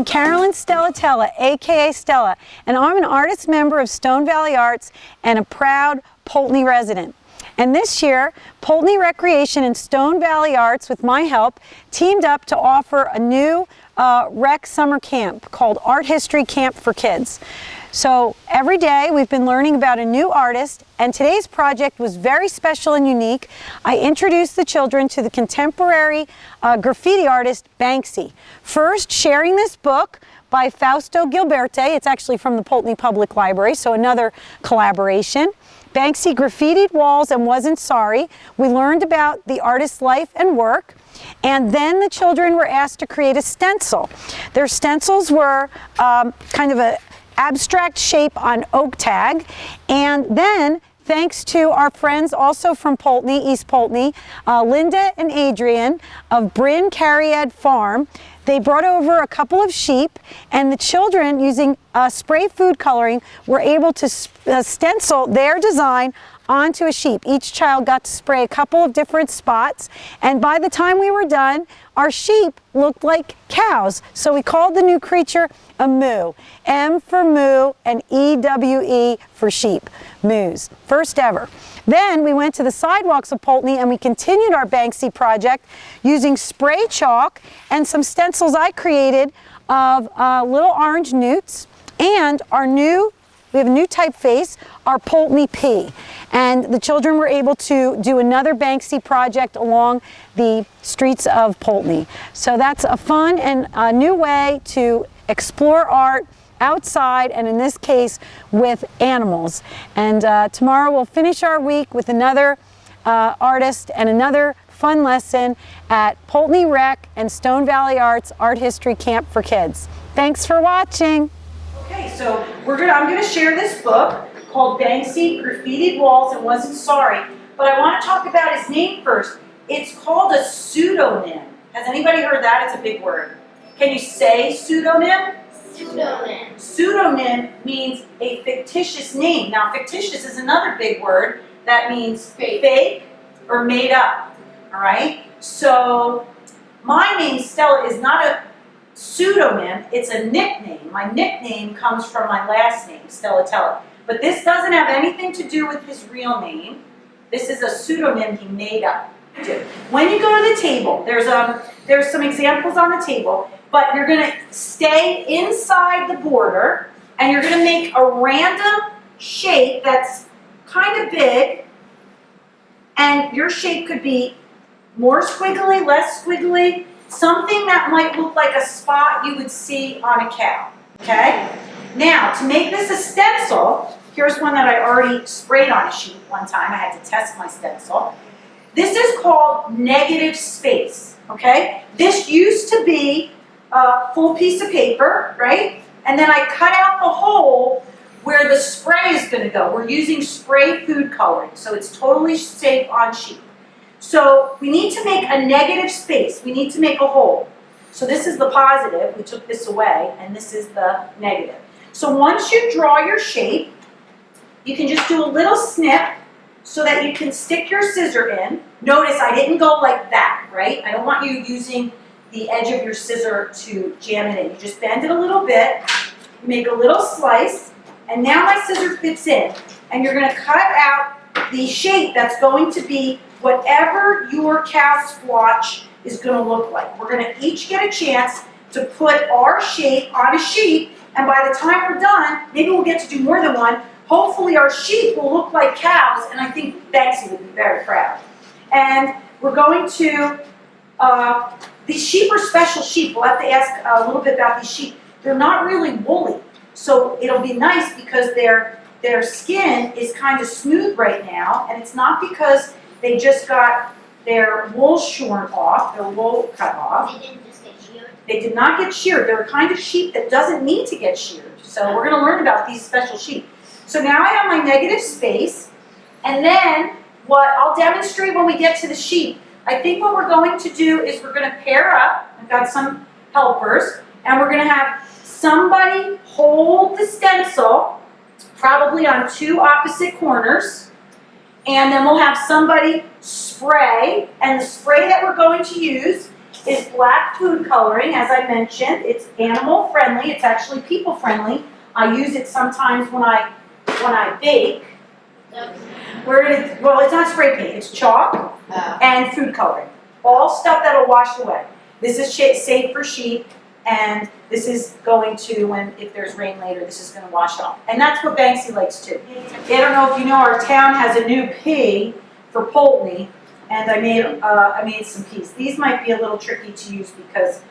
Carolyn Tella, aka Stella, and I'm an artist member of Stone Valley Arts and a proud Poultney resident. And this year, Poultney Recreation and Stone Valley Arts, with my help, teamed up to offer a new rec summer camp called Art History Camp for Kids. So every day we've been learning about a new artist, and today's project was very special and unique. I introduced the children to the contemporary graffiti artist Banksy. First, sharing this book by Fausto Gilberte. It's actually from the Poultney Public Library, so another collaboration. Banksy graffitied walls and wasn't sorry. We learned about the artist's life and work. And then the children were asked to create a stencil. Their stencils were kind of an abstract shape on oak tag. And then, thanks to our friends also from Poultney, East Poultney, Linda and Adrienne of Byrn Cariad farm, they brought over a couple of sheep, and the children, using spray food coloring, were able to stencil their design onto a sheep. Each child got to spray a couple of different spots, and by the time we were done, our sheep looked like cows. So we called the new creature a moo. M for moo and E-W-E for sheep. MEWES. First ever. Then we went to the sidewalks of Poultney and we continued our Banksy project using spray chalk and some stencils I created of little orange newts, and we have a new typeface, our Poultney P. And the children were able to do another Banksy project along the streets of Poultney. So that's a fun and a new way to explore art outside, and in this case with animals. And tomorrow we'll finish our week with another artist and another fun lesson at Poultney Rec and Stone Valley Arts Art History Camp for Kids. Thanks for watching. Okay, so I'm going to share this book called Banksy Graffitied Walls and Wasn't Sorry, but I want to talk about his name first. It's called a pseudonym. Has anybody heard that? It's a big word. Can you say pseudonym? Pseudonym. Pseudonym means a fictitious name. Now, fictitious is another big word that means fake or made up. All right? So, my name, Stella, is not a pseudonym, it's a nickname. My nickname comes from my last name, Stella Tella. But this doesn't have anything to do with his real name. This is a pseudonym he made up. When you go to the table, there's some examples on the table, but you're going to stay inside the border, and you're going to make a random shape that's kind of big, and your shape could be more squiggly, less squiggly, something that might look like a spot you would see on a cow, okay? Now, to make this a stencil, here's one that I already sprayed on a sheet one time. I had to test my stencil. This is called negative space, okay? This used to be a full piece of paper, right? And then I cut out the hole where the spray is going to go. We're using spray food coloring, so it's totally safe on sheet. So we need to make a negative space. We need to make a hole. So this is the positive. We took this away, and this is the negative. So once you draw your shape, you can just do a little snip so that you can stick your scissor in. Notice I didn't go like that, right? I don't want you using the edge of your scissor to jam it in. You just bend it a little bit, make a little slice, and now my scissor fits in. And you're going to cut out the shape that's going to be whatever your cow splotch is going to look like. We're going to each get a chance to put our shape on a sheet, and by the time we're done, maybe we'll get to do more than one. Hopefully our sheep will look like cows, and I think Banksy would be very proud. And we're going to, these sheep are special sheep. We'll have to ask a little bit about these sheep. They're not really woolly, so it'll be nice because their skin is kind of smooth right now, and it's not because they just got their wool shorn off, their wool cut off. They didn't just get sheared? They did not get sheared. They're a kind of sheep that doesn't need to get sheared. So we're going to learn about these special sheep. So now I have my negative space, and then what I'll demonstrate when we get to the sheep. I think what we're going to do is we're going to pair up. I've got some helpers, and we're going to have somebody hold the stencil, probably on two opposite corners, and then we'll have somebody spray, and the spray that we're going to use is black food coloring. As I mentioned, it's animal friendly. It's actually people friendly. I use it sometimes when I bake. Well, it's not spray paint. It's chalk and food coloring. All stuff that'll wash away. This is safe for sheep, and this is going to, if there's rain later, this is going to wash off. And that's what Banksy likes too. I don't know if you know, our town has a new P for Poultney, and I made some P's. These might be a little tricky to use because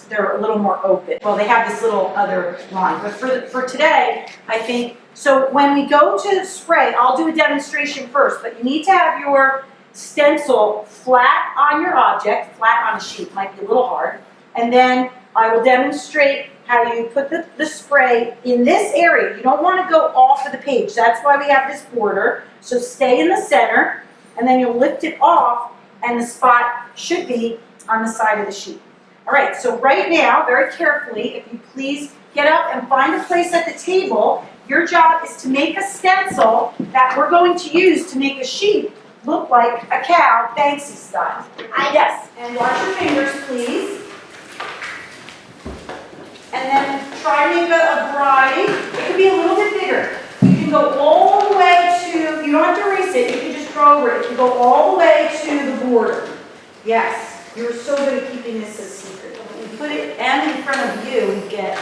they're a little more open. Well, they have this little other line, but for today, I think, so when we go to spray, I'll do a demonstration first, but you need to have your stencil flat on your object, flat on a sheet, might be a little hard, and then I will demonstrate how you put the spray in this area. You don't want to go off of the page. That's why we have this border. So stay in the center, and then you'll lift it off, and the spot should be on the side of the sheet. All right, so right now, very carefully, if you please get up and find a place at the table. Your job is to make a stencil that we're going to use to make a sheep look like a cow, Banksy style. Yes, and wash your fingers, please. And then try to make a variety. It could be a little bit bigger. You can go all the way to, you don't have to erase it, you can just draw over it. You can go all the way to the border. Yes, you're so good at keeping this a secret. When you put it M in front of you, you get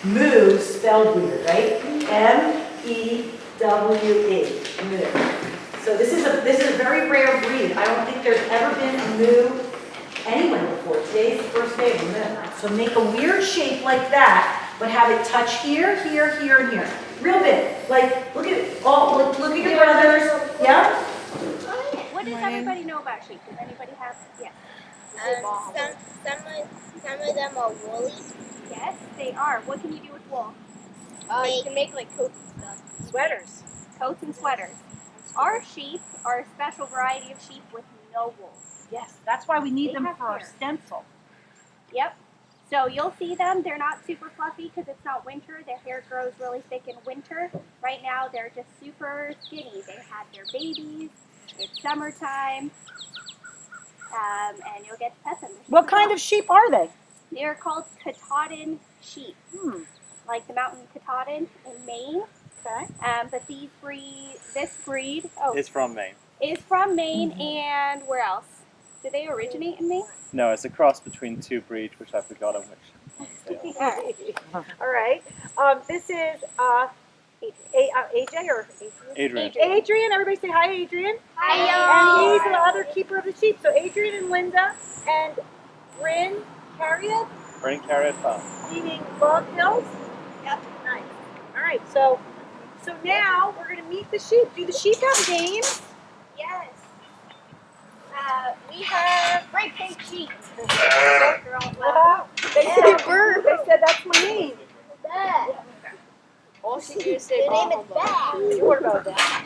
MEWES spelled weird, right? MEWE. MEWE. So this is a very rare breed. I don't think there's ever been a MEWE anywhere before. Today's the first day of MEWE. So make a weird shape like that, but have it touch here, here, here, and here. Real big. Like, look at your brothers. Yeah? What does everybody know about sheep? Does anybody have? Yeah. Some of them are woolly. Yes, they are. What can you do with wool? You can make like coats and stuff. Sweaters. Coats and sweaters. Our sheep are a special variety of sheep with no wool. Yes, that's why we need They them have for our hair. stencil. Yep. So you'll see them. They're not super fluffy because it's not winter. Their hair grows really thick in winter. Right now they're just super skinny. They had their babies. It's summertime. And you'll get to pet them. What kind of sheep are they? They're called Katahdin sheep. Like the mountain Katahdin in Maine. Okay. But this breed It's from Maine. is from Maine, and where else? Did they originate in Maine? No, it's a cross between two breeds, which I've forgotten which they are. All right. This is AJ or Adrienne. Adrienne. Everybody say hi, Adrienne. Hi. And he's the other keeper of the sheep. So Adrienne and Linda and Byrn, Cariad, Byrn Cariad farm. meaning Love Hills. Yep. Nice. All right. So now we're gonna meet the sheep. Do the sheep have names? Yes. We have great big sheep. They said Byrn. They said that's my name. All she can say The name is Bad. What about that?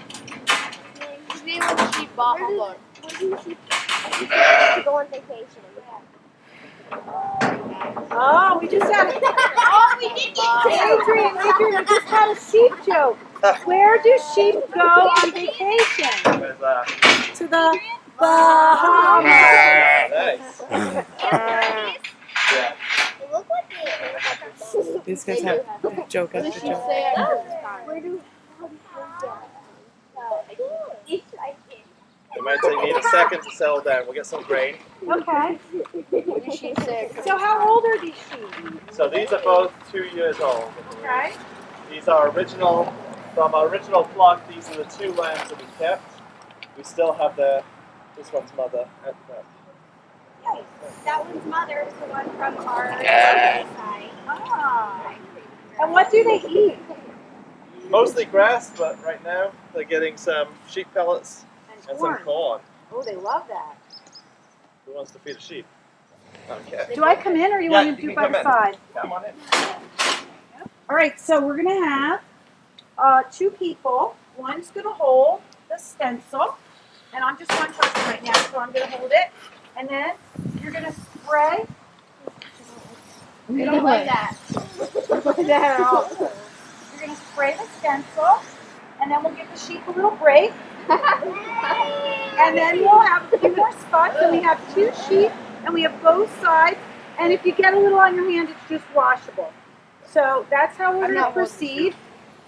His name was the sheep Baja. Where do sheep to go on vacation? Oh, we just had Oh, we did Adrienne, we just had a sheep joke. Where do sheep go on vacation? There's To the Bahamas. nice. Yeah. They look like they These guys have joke after joke. Where do It might take me a second to settle down. We'll get some grain. Okay. What did she say? So how old are these sheep? So these are both 2 years old. Okay. These are from our original flock. These are the 2 lambs that we kept. We still have this one's mother at the back. that one's mother is the one from our side. Ah. And what do they eat? Mostly grass, but right now they're getting some sheep pellets and some corn. Oh, they love that. Who wants to feed a sheep? Okay. Do I come in or you want to do can by come the in. side? Come on in. All right, so we're going to have 2 people. One's going to hold the stencil, and I'm just one person right now, so I'm going to hold it. And then you're going to spray. We don't like that. You're going to spray the stencil, and then we'll give the sheep a little break. And then we'll have a few more spots, and we have 2 sheep and we have both sides. And if you get a little on your hand, it's just washable. So that's how we're going to proceed.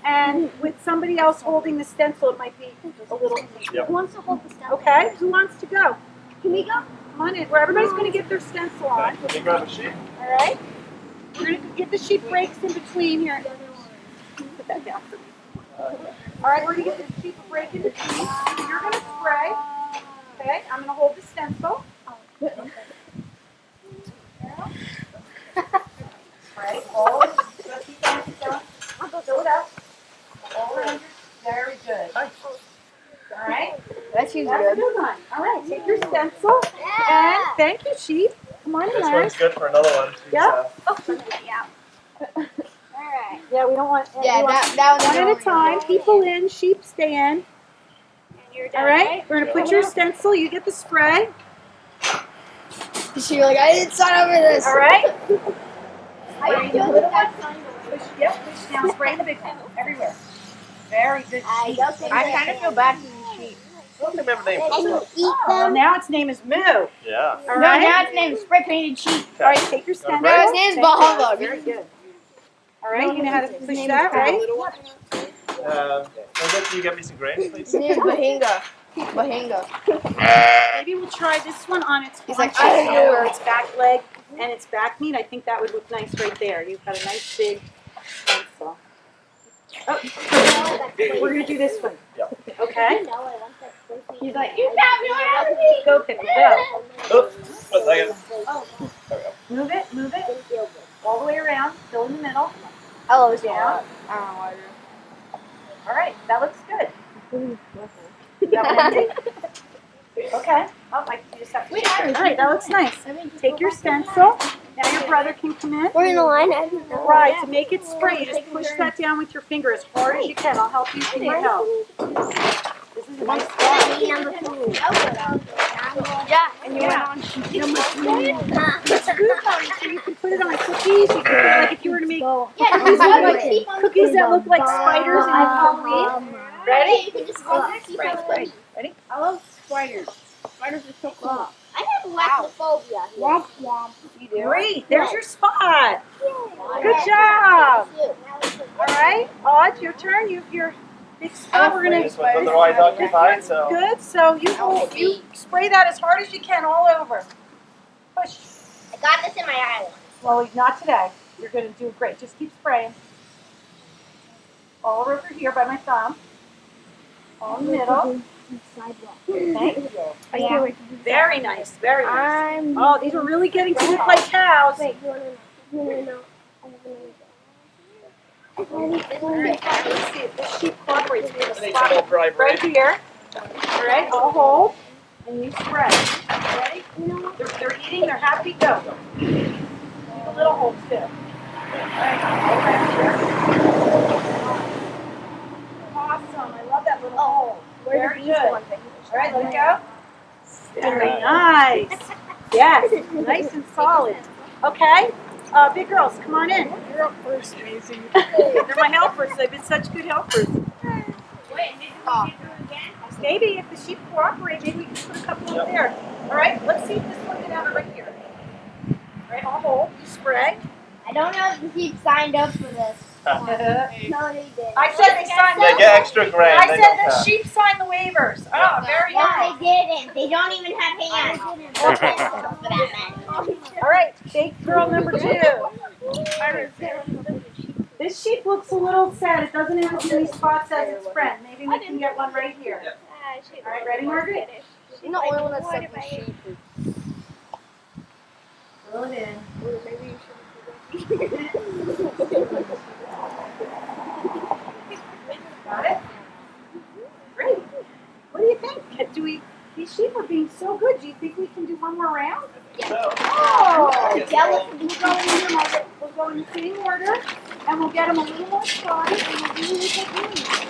And with somebody else holding the stencil, it might be a little easier. Who wants to hold the stencil? Okay, who wants to go? Can we go? Come on in. Where everybody's going to get their stencil on. Let me grab a sheet. All right? We're going to get the sheet breaks in between here. Put that down for me. All right, we're going to get the sheet break in between. You're going to spray. Okay, I'm going to hold the stencil. Spray all of it. Just keep going, keep going. Fill it out. All around. Very good. All right. That seems That's a good. good one. All right, take your stencil. And thank you, sheep. Come on in, This Larry. one's good for another one. She's, Yeah. Alright. Yeah, we don't want. Yeah, we want that was one at a time. People in, sheep stay in. And you're done, All right. We're gonna put your stencil. You get the spray. She's like, I didn't sign up for this. All right. I The little one. Push. Yep. Push down. Spray the big one everywhere. Very good. I don't think I kind of feel bad for the sheep. I don't remember the name. And you eat Well, them. now its name is Moo. All Yeah. right. No, now its name is Spray Painted Sheep. All right. Take your stencil. No, his name's Thank Bah you. Humbug. Very good. All right. You know how to push that, right? Can you get me some grain, please? His name's Bahinga. Bahinga. Maybe we'll try this one on its He's like, haunches, I know. where its back leg and its back meat. I think that would look nice right there. You've got a nice big stencil. Oh, we're gonna do this one. Yeah. Okay. He's like, you got me on me. Go, Pickle, go. Oops. But I got, there we go. Move it. All the way around. Fill in the middle. I love this Down. I don't know why. All right. That looks good. That one empty? Okay. Oh, you just have to shake it. All right. That looks nice. Take your stencil. Now your brother can come in. We're in a line. I didn't know. Right, to make it spray, you just push that down with your finger as hard as you can. I'll help you if you need help. This is a nice spot. Number 2. Yeah. And you went on number 3. It's food coloring, so you can put it on cookies. You can put it like if you were to make cookies that look like spiders in Halloween. Ready? Spray. Ready? I love spiders. Spiders are so cool. I have arachnophobia. Womp womp. You do? Great, there's your spot. Good job. All right, Odd, your turn. Your big spot. We're gonna. This one's otherwise occupied, so. Good. So you spray that as hard as you can all over. Push. I got this in my eye. Well, not today. You're gonna do great. Just keep spraying. All over here by my thumb. All in the middle. Thank you. Yeah. Very nice. Very nice. Oh, these are really getting to look like cows. Wait, you wanna know? All right, let's see if this sheep cooperates. We have a I need spot some more dry right bread. here. All right, I'll hold, and you spread. Ready? They're eating. They're happy. Go. Leave a little hole too. All right, all around here. Awesome. I love that little hole. Very good. All right, let it go. Very nice. Yes, nice and solid. Okay, big girls, come on in. You're up first, amazing. They're my helpers. They've been such good helpers. Maybe if the sheep cooperate, maybe we can put a couple up there. All right, let's see if this one can have it right here. All right, I'll hold. You spray. I don't know if the sheep signed up for this. I No, they didn't. said they signed. They get extra grain. I they said don't the have. sheep signed the waivers. Oh, very No, nice. they didn't. They don't even have hands. Or pencils for that matter. All right, big girl number 2. This sheep looks a little sad. It doesn't have as many spots as its friend. Maybe we can get one right here. All right, ready, Margaret? You're the only one that said the sheep. Fill it in. Got it? Great. What do you think? These sheep are being so good. Do you think we can do one more round? So, Oh! Jealous. We'll go in here, Margaret. We'll go in the same order, and we'll get them a little more spotty, and we'll do what they do.